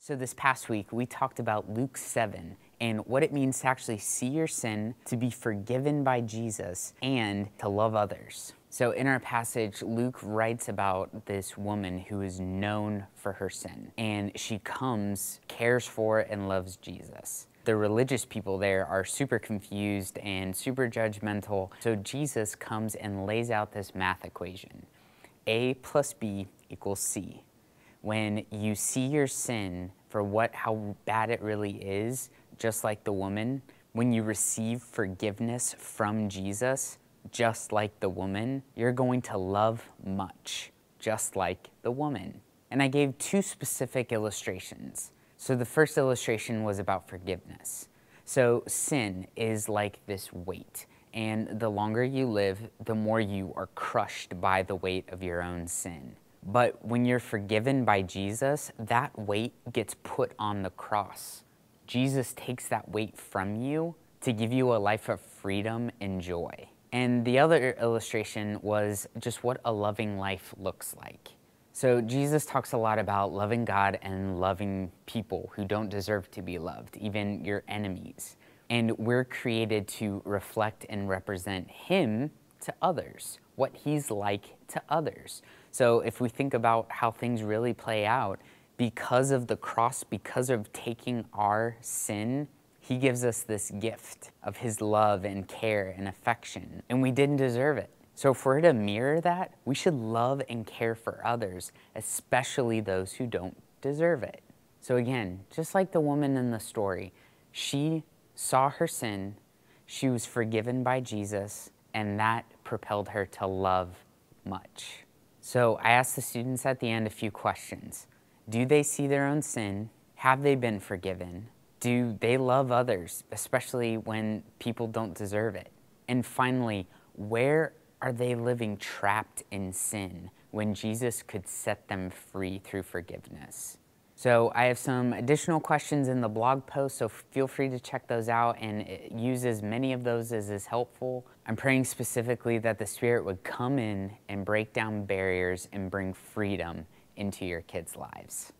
So this past week, we talked about Luke 7 and what it means to actually see your sin, to be forgiven by Jesus, and to love others. So in our passage, Luke writes about this woman who is known for her sin, and she comes, cares for, and loves Jesus. The religious people there are super confused and super judgmental, so Jesus comes and lays out this math equation. A plus B equals C. When you see your sin for how bad it really is, just like the woman, when you receive forgiveness from Jesus, just like the woman, you're going to love much, just like the woman. And I gave two specific illustrations. So the first illustration was about forgiveness. So sin is like this weight, and the longer you live, the more you are crushed by the weight of your own sin. But when you're forgiven by Jesus, that weight gets put on the cross. Jesus takes that weight from you to give you a life of freedom and joy. And the other illustration was just what a loving life looks like. So Jesus talks a lot about loving God and loving people who don't deserve to be loved, even your enemies. And we're created to reflect and represent Him to others, what He's like to others. So if we think about how things really play out, because of the cross, because of taking our sin, He gives us this gift of His love and care and affection, and we didn't deserve it. So if we're to mirror that, we should love and care for others, especially those who don't deserve it. So again, just like the woman in the story, she saw her sin, she was forgiven by Jesus, and that propelled her to love much. So I asked the students at the end a few questions. Do they see their own sin? Have they been forgiven? Do they love others, especially when people don't deserve it? And finally, where are they living trapped in sin when Jesus could set them free through forgiveness? So I have some additional questions in the blog post, so feel free to check those out and use as many of those as is helpful. I'm praying specifically that the Spirit would come in and break down barriers and bring freedom into your kids' lives.